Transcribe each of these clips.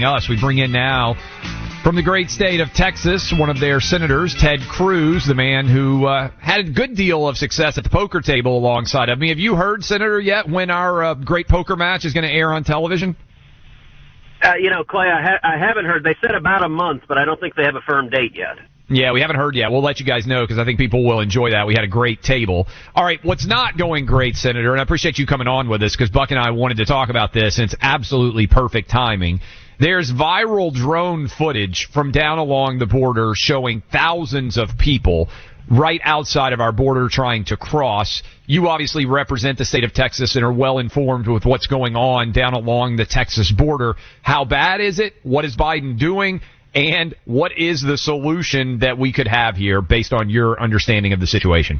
Us. We bring in now from the great state of Texas, one of their senators, Ted Cruz, the man who had a good deal of success at the poker table alongside of me. Have you heard, Senator, yet when our great poker match is going to air on television? Clay, I haven't heard. They said about a month, but I don't think they have a firm date yet. Yeah, we haven't heard yet. We'll let you guys know because I think people will enjoy that. We had a great table. All right, what's not going great, Senator, and I appreciate you coming on with us because Buck and I wanted to talk about this, and it's absolutely perfect timing. There's viral drone footage from down along the border showing thousands of people right outside of our border trying to cross. You obviously represent the state of Texas and are well informed with what's going on down along the Texas border. How bad is it? What is Biden doing? And what is the solution that we could have here based on your understanding of the situation?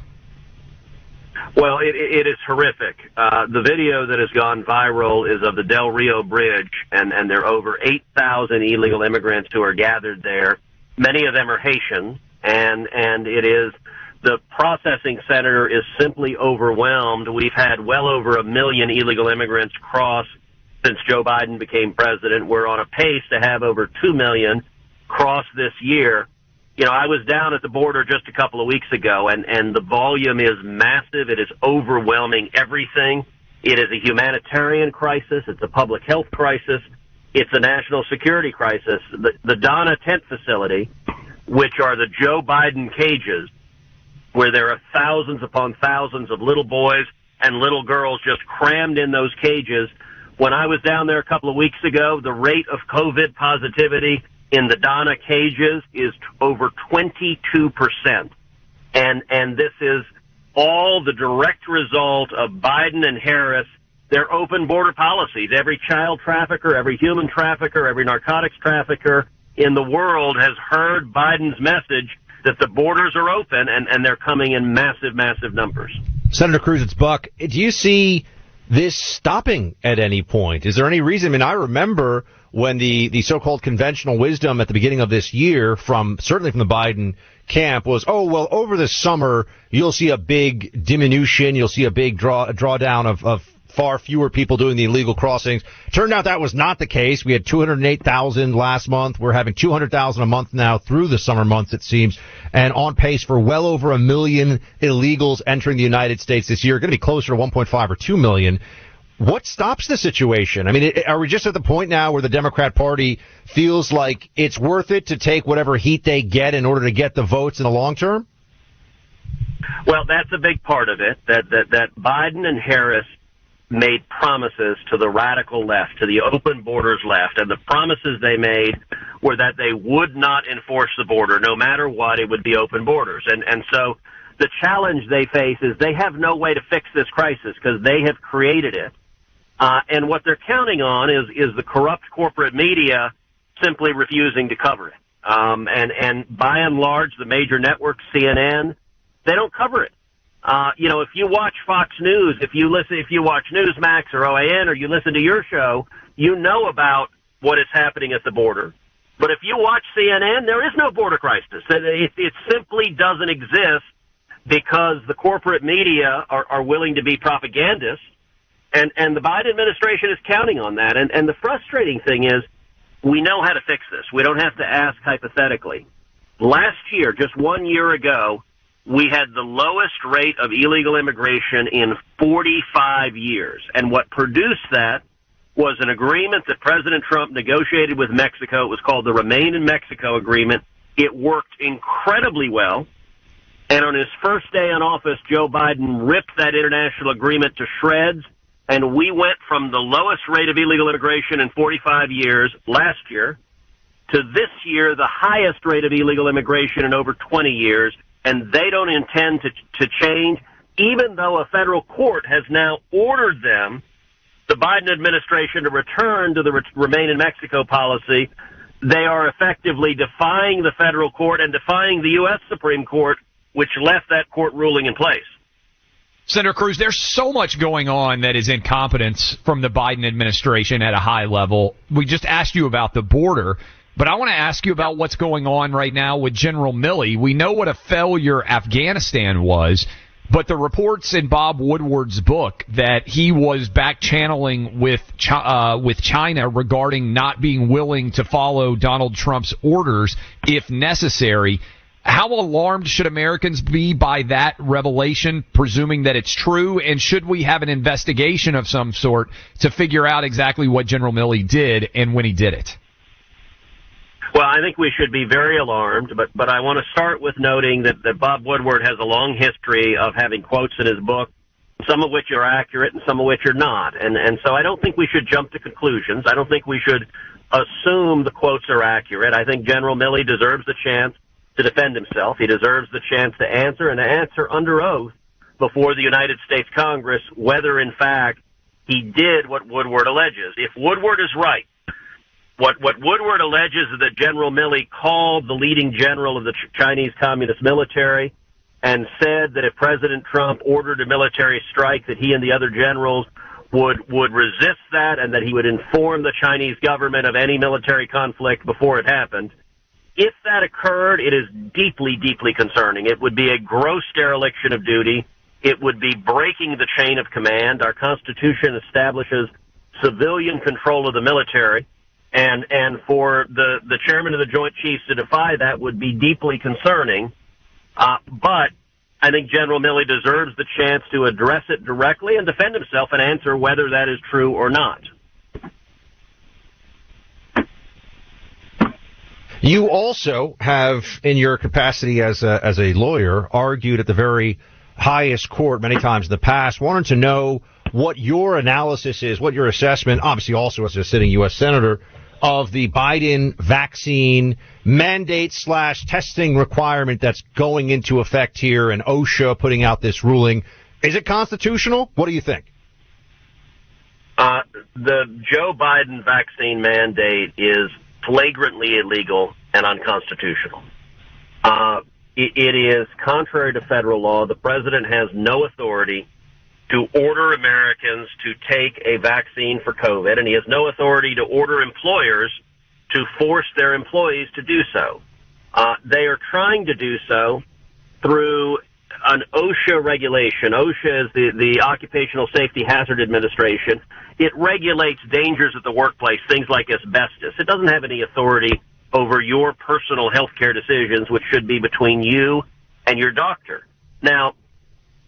Well, it is horrific. The video that has gone viral is of the Del Rio Bridge, and there are over 8,000 illegal immigrants who are gathered there. Many of them are Haitian, and it is the processing center is simply overwhelmed. We've had well over 1 million illegal immigrants cross since Joe Biden became president. We're on a pace to have over 2 million cross this year. I was down at the border just a couple of weeks ago, and the volume is massive. It is overwhelming everything. It is a humanitarian crisis. It's a public health crisis. It's a national security crisis. The Donna tent facility, which are the Joe Biden cages, where there are thousands upon thousands of little boys and little girls just crammed in those cages. When I was down there a couple of weeks ago, the rate of COVID positivity in the Donna cages is over 22%. And this is all the direct result of Biden and Harris, their open border policies. Every child trafficker, every human trafficker, every narcotics trafficker in the world has heard Biden's message that the borders are open, and they're coming in massive, massive numbers. Senator Cruz, it's Buck. Do you see this stopping at any point? Is there any reason? I mean, I remember when the so-called conventional wisdom at the beginning of this year, certainly from the Biden camp, was, over the summer, you'll see a big diminution, you'll see a big drawdown of far fewer people doing the illegal crossings. Turned out that was not the case. We had 208,000 last month. We're having 200,000 a month now through the summer months, it seems, and on pace for well over 1 million illegals entering the United States this year. Going to be closer to 1.5 or 2 million. What stops the situation? I mean, are we just at the point now where the Democrat Party feels like it's worth it to take whatever heat they get in order to get the votes in the long term? Well, that's a big part of it, that Biden and Harris made promises to the radical left, to the open borders left, and the promises they made were that they would not enforce the border. No matter what, it would be open borders. And so the challenge they face is they have no way to fix this crisis because they have created it. And what they're counting on is the corrupt corporate media simply refusing to cover it. And by and large, the major networks, CNN, they don't cover it. If you watch Fox News, if you watch Newsmax or OAN, or you listen to your show, you know about what is happening at the border. But if you watch CNN, there is no border crisis. It simply doesn't exist because the corporate media are willing to be propagandists. And the Biden administration is counting on that. And the frustrating thing is we know how to fix this. We don't have to ask hypothetically. Last year, just 1 year ago, we had the lowest rate of illegal immigration in 45 years. And what produced that was an agreement that President Trump negotiated with Mexico. It was called the Remain in Mexico Agreement. It worked incredibly well. And on his first day in office, Joe Biden ripped that international agreement to shreds. And we went from the lowest rate of illegal immigration in 45 years last year to this year, the highest rate of illegal immigration in over 20 years. And they don't intend to change, even though a federal court has now ordered them, the Biden administration, to return to the Remain in Mexico policy. They are effectively defying the federal court and defying the U.S. Supreme Court, which left that court ruling in place. Senator Cruz, there's so much going on that is incompetence from the Biden administration at a high level. We just asked you about the border, but I want to ask you about what's going on right now with General Milley. We know what a failure Afghanistan was, But the reports in Bob Woodward's book that he was back channeling with China regarding not being willing to follow Donald Trump's orders if necessary. How alarmed should Americans be by that revelation, presuming that it's true? And should we have an investigation of some sort to figure out exactly what General Milley did and when he did it? Well, I think we should be very alarmed, but I want to start with noting that Bob Woodward has a long history of having quotes in his book, some of which are accurate and some of which are not. And so I don't think we should jump to conclusions. I don't think we should assume the quotes are accurate. I think General Milley deserves the chance to defend himself. He deserves the chance to answer, and to answer under oath before the United States Congress whether, in fact, he did what Woodward alleges. If Woodward is right, what Woodward alleges is that General Milley called the leading general of the Chinese Communist military and said that if President Trump ordered a military strike, that he and the other generals would resist that, and that he would inform the Chinese government of any military conflict before it happened. If that occurred, it is deeply, deeply concerning. It would be a gross dereliction of duty. It would be breaking the chain of command. Our Constitution establishes civilian control of the military. And for the chairman of the Joint Chiefs to defy that would be deeply concerning. But I think General Milley deserves the chance to address it directly and defend himself and answer whether that is true or not. You also have, in your capacity as a lawyer, argued at the very highest court many times in the past. Wanted to know what your analysis is, what your assessment, obviously also as a sitting U.S. Senator, of the Biden vaccine mandate/testing requirement that's going into effect here, and OSHA putting out this ruling. Is it constitutional? What do you think? The Joe Biden vaccine mandate is flagrantly illegal and unconstitutional. It is contrary to federal law. The president has no authority to order Americans to take a vaccine for COVID, and he has no authority to order employers to force their employees to do so. They are trying to do so through an OSHA regulation. OSHA is the Occupational Safety Hazard Administration. It regulates dangers at the workplace, things like asbestos. It doesn't have any authority over your personal health care decisions, which should be between you and your doctor. Now,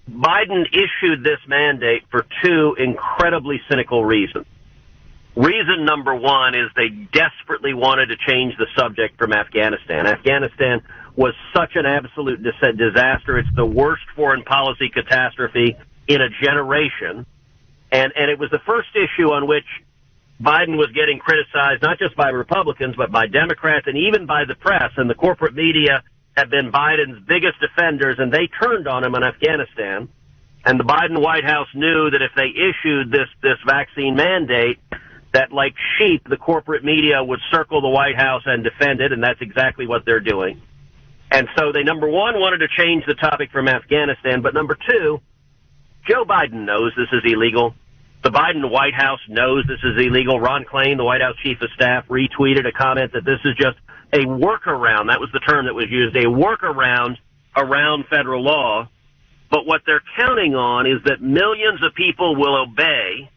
Biden issued this mandate for two incredibly cynical reasons. Reason number one is they desperately wanted to change the subject from Afghanistan. Afghanistan was such an absolute disaster. It's the worst foreign policy catastrophe in a generation. And it was the first issue on which Biden was getting criticized, not just by Republicans, but by Democrats and even by the press. And the corporate media have been Biden's biggest defenders, and they turned on him in Afghanistan. And the Biden White House knew that if they issued this vaccine mandate, that like sheep, the corporate media would circle the White House and defend it, and that's exactly what they're doing. And so they, number one, wanted to change the topic from Afghanistan, but number two, Joe Biden knows this is illegal. The Biden White House knows this is illegal. Ron Klain, the White House chief of staff, retweeted a comment that this is just a workaround. That was the term that was used, a workaround around federal law. But what they're counting on is that millions of people will obey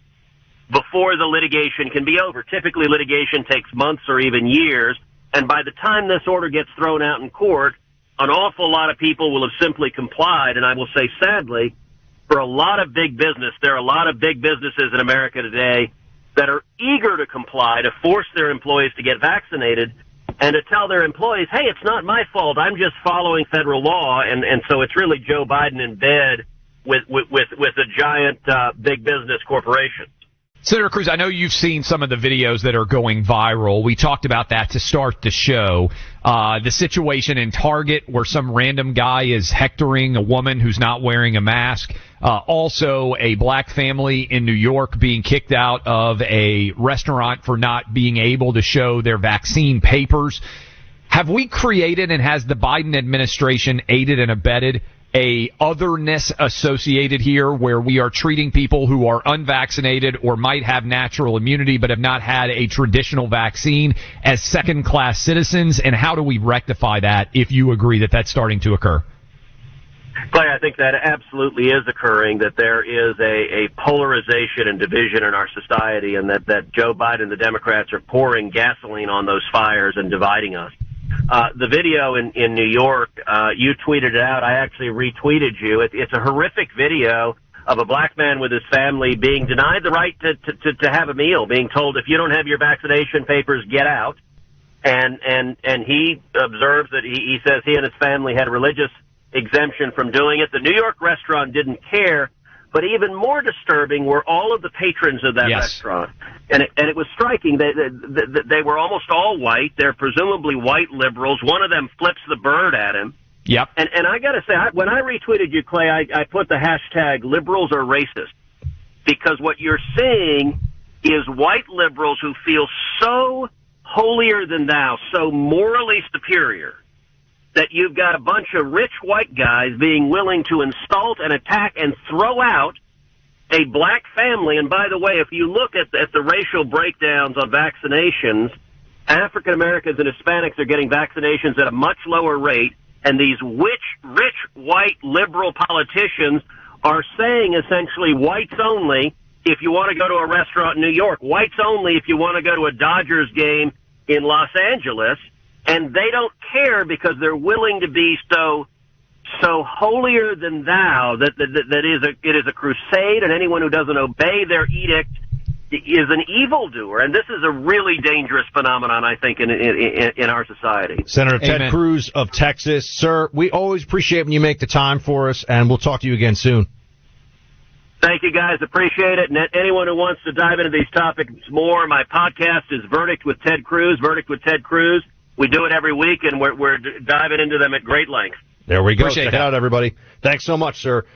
before the litigation can be over. Typically, litigation takes months or even years, and by the time this order gets thrown out in court, an awful lot of people will have simply complied. And I will say, sadly, for a lot of big business, there are a lot of big businesses in America today that are eager to comply, to force their employees to get vaccinated, and to tell their employees, hey, it's not my fault, I'm just following federal law. And so it's really Joe Biden in bed with a giant big business corporation. Senator Cruz, I know you've seen some of the videos that are going viral. We talked about that to start the show. The situation in Target where some random guy is hectoring a woman who's not wearing a mask. Also, a black family in New York being kicked out of a restaurant for not being able to show their vaccine papers. Have we created, and has the Biden administration aided and abetted a otherness associated here where we are treating people who are unvaccinated or might have natural immunity but have not had a traditional vaccine as second-class citizens? And how do we rectify that if you agree that that's starting to occur? Clay, I think that absolutely is occurring, that there is a polarization and division in our society, and that Joe Biden and the Democrats are pouring gasoline on those fires and dividing us. The video in New York, you tweeted it out. I actually retweeted you. It's a horrific video of a black man with his family being denied the right to have a meal, being told, if you don't have your vaccination papers, get out. And he observes that he says he and his family had religious exemption from doing it. The New York restaurant didn't care, but even more disturbing were all of the patrons of that restaurant. And it was striking. They were almost all white. They're presumably white liberals. One of them flips the bird at him. Yep. And I got to say, when I retweeted you, Clay, I put the hashtag liberals are racist, because what you're seeing is white liberals who feel so holier than thou, so morally superior, that you've got a bunch of rich white guys being willing to insult and attack and throw out a black family. And by the way, if you look at the racial breakdowns on vaccinations, African Americans and Hispanics are getting vaccinations at a much lower rate, and these rich white liberal politicians are saying essentially whites only if you want to go to a restaurant in New York, whites only if you want to go to a Dodgers game in Los Angeles, and they don't care because they're willing to be so holier than thou that it is a crusade, and anyone who doesn't obey their edict is an evildoer. And this is a really dangerous phenomenon, I think, in our society. Senator Amen. Ted Cruz of Texas. Sir, we always appreciate when you make the time for us, and we'll talk to you again soon. Thank you, guys. Appreciate it. And anyone who wants to dive into these topics more, my podcast is Verdict with Ted Cruz. We do it every week, and we're diving into them at great length. There we go. Appreciate Check that. it out, everybody. Thanks so much, sir.